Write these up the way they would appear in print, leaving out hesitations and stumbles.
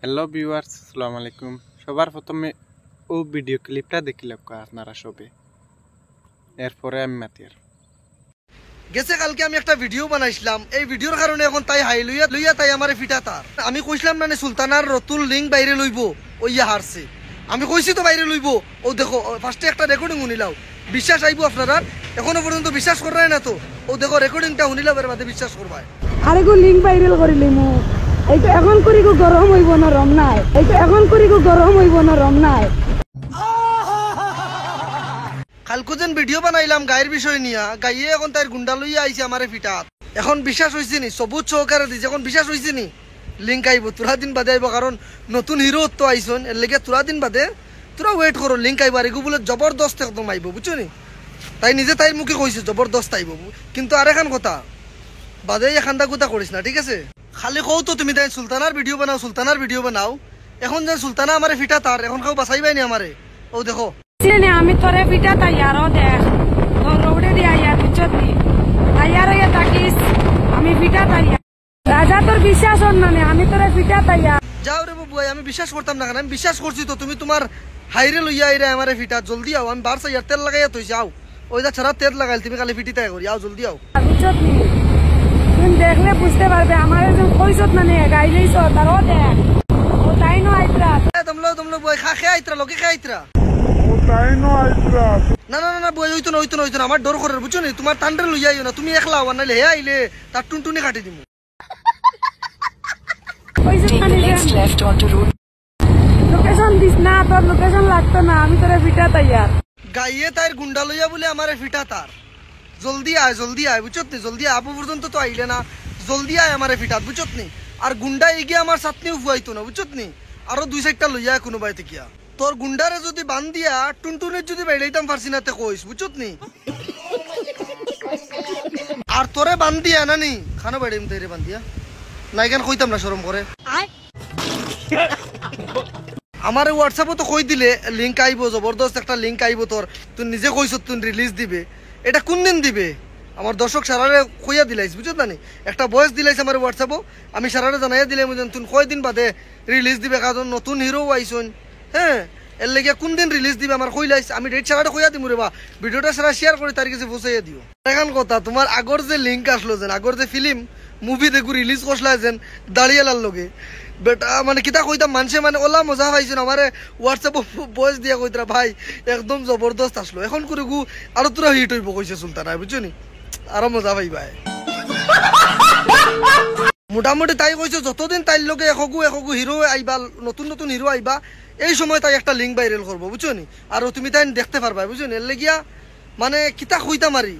Hello viewers, আসসালামু আলাইকুম। সবার প্রথমে ও ভিডিও ক্লিপটা দেখি লোক আপনারা সবে, এরপরে আমি মাতিয়ার গেছে কালকে আমি একটা ভিডিও বানাইছিলাম। এই ভিডিওর কারণে এখন তাই হাই লইয়া লইয়া তাই আমার ফিটা তার আমি কইছিলাম না সুলতানার রতুল লিঙ্ক বাইরে লইব, ওইয়া হারছে। আমি কইছি তো বাইরে লইব। ও দেখো ফার্স্টে একটা রেকর্ডিং শুনিলাও, বিশ্বাস আইব আপনারা? এখনো পর্যন্ত বিশ্বাস করাই না তো। ও দেখো রেকর্ডিংটা শুনিলাও, এর বাদে বিশ্বাস করবাই। আরে গো লিঙ্ক ভাইরাল করিলি মু এইটা এখন করি গো গরম হইব না রম নাই, এইটা এখন করি গো গরম হইব না রম নাই। কালকে যেন ভিডিও বানাইলাম গায়ের বিষয় নিয়া, গাইয়ে এখন তার গুন্ডা লইয়া আইছে আমারে ফিটাত। এখন বিশ্বাস হইছে নি? সবুজ সহকারে দিছে, এখন বিশ্বাস হইছে নি? লিঙ্ক আইব, তোরা দিন বাদে আইব, কারণ নতুন হিরো তো আইসন। এর লেগে তোরা দিন বাদে তোরা ওয়েট করো, লিঙ্ক আইব। আর এগু বলে জবরদস্ত একদম আইব, বুঝছো নি? তাই নিজে তাই মুখে কইছে জবরদস্ত আইব। কিন্তু আর এখন কথা বাদে এখানটা কথা করিস না, ঠিক আছে? খালি কও তো তুমি তাই সুলতানার ভিডিও বানাও, সুলতানার ভিডিও বানাও। এখন যে সুলতানা আমারে ফিটা তার, এখন কেউ বাঁচাইবাই নি আমারে। ও দেখো আমি তোরে ফিটা তাইয়ারও দেখ রৌড়ে দিয়া ইয়ার বুঝছত নি, তাইয়ার হইয়া থাকিস। আমি ফিটা তাইয়া রাজা, তোর বিশ্বাস হন না, আমি তোরে ফিটা তাইয়া। যাও রে বাবু, আমি বিশ্বাস করতাম না কেন? আমি বিশ্বাস করছি তো। তুমি তোমার হাইরে লইয়া আইরে আমারে ফিটা, জলদি আও। আমি বারসা ইয়ার তেল লাগাইয়া তুই যাও, ওই যা ছাড়া তেল লাগাইল, তুমি খালি ফিটি তাই করি। আও জলদি আও, বুঝছত নি? তুমি দেখলে বুঝতে পারবে আমার একজন কইছত না নে গাইলেইছ তারও দেখ। ও তাই ন আইতরা তোমলো বই খা আইতরা, লোকে খা আইতরা। না না না বই হইতো না, হইতো না, হইতো না। আমার ডর করে, বুঝছো নি? তোমার টান্ডার লইয়া আইও না, তুমি একলা আও, নাইলে হে আইলে তার টুনটুনি কাটি দিমু। লোকেশন দিস না, তোর লোকেশন লাগতো না, আমি তোরে ফিটা তাইয়ার। গাইয়ে তার গুন্ডা লইয়া বলে আমারে ফিটা তার। জলদি আয়, জলদি আয়, বুঝছত নি? জলদি আয়, আবু পর্যন্ত তো আইলে না। জলদি আয় আমারে ফিটাত, বুঝছত নি? আর গুন্ডা এগিয়ে আমার সাথেও ফুয়াইতো না, বুঝছত নি? আরো দুই সাইডটা লইয়া কোনো বাই থেকে তোর গুন্ডারে যদি বান দিয়া টুনটুনের যদি বাইলাইতাম পারছি না তে কইস, বুঝছত নি? আর তোরে বান দিয়া নানি খানো বাইড়াইম তেরে বান দিয়া নাই কেন কইতাম না, শরম করে। আমার হোয়াটসঅ্যাপে তো কই দিলে লিঙ্ক আইব, জবরদস্ত একটা লিঙ্ক আইব। তোর তুই নিজে কইছ তুই রিলিজ দিবে, এটা কোন দিন দিবে? আমার দর্শক সারারে কইয়া দিলাইস, বুঝত না? একটা ভয়েস দিলাইস আমার হোয়াটসঅ্যাপও, আমি সারারে জানাইয়া দিলাম তুই কয় দিন বাদে রিলিজ দিবে, কারণ নতুন হিরো আইসন। হ্যাঁ, এর লেগে কোন দিন রিলিজ দিবে আমার কইলাইস, আমি ডেট সারারে কইয়া দিমু রে বা। ভিডিওটা সারা শেয়ার করে তার কাছে পৌঁছাইয়া দিও। এখন কথা, তোমার আগর যে লিঙ্ক আসলো যেন, আগর যে ফিল্ম মুভি দেখু রিলিজ করলা যেন দাঁড়িয়েলার লগে বেটা, মানে কিতা কইতাম মানুষে মানে ওলা মজা পাইছেন। আমার হোয়াটসঅ্যাপ ভয়েস দিয়া কইতরা ভাই একদম জবরদস্ত আসলো। এখন করে গু আরো তোরা হিট হইব কইছে সুলতানা, বুঝছো নি? আরো মজা পাইবাই। মোটামুটি তাই কইছে যতদিন তাইর লগে এখগু হিরো আইবা, নতুন নতুন হিরো আইবা, এই সময় তাই একটা লিঙ্ক ভাইরাল করবো, বুঝছো নি? আর তুমি তাই দেখতে পারবা, বুঝছো নি? এর লেগিয়া মানে কিতা কইতাম আরি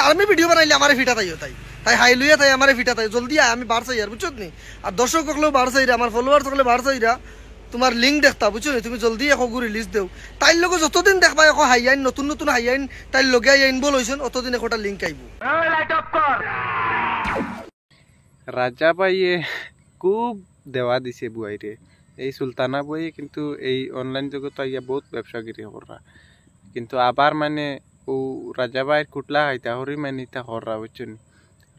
আমি ভিডিও বানাইলে আমার ফিটা তাইও তাই তাই হাই লইয়া তাই আমার ফিটা তাই জলদি আয়, আমি বার চাই আর, বুঝছো নি? আর দর্শক হকলেও বার চাইরা, আমার ফলোয়ার থাকলে বার চাইরা তোমার লিঙ্ক দেখতা, বুঝছো নি? তুমি জলদি একগু রিলিজ দেও। তাইর লগে যতদিন দেখবা এখন হাই আইন, নতুন নতুন হাই আইন তাইর লগে আইন বল হইছেন, অতদিন একটা লিঙ্ক আইব। রাজা ভাইয়ে খুব দেওয়া দিছে বুয়াইরে। এই সুলতানা বইয়ে কিন্তু এই অনলাইন জগৎ আইয়া বহুত ব্যবসাগিরি হররা, কিন্তু আবার মানে ও রাজা ভাইয়ের কুটলা হাইতা হরি মানে তা হররা, বুঝছো নি?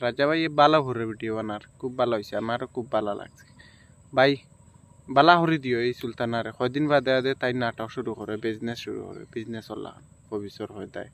রাজা ভাই ভালো হরে ভিডিও বানার, খুব ভালো হয়েছে, আমারও খুব ভালো লাগছে ভাই। বালা হরি দিও এই সুলতানারে, কয়দিন বাদে বাদে তাই নাটক শুরু করে, বিজনেস শুরু করে, বিজনেস হল্লা ভবিষ্যৎ হয়ে দেয়।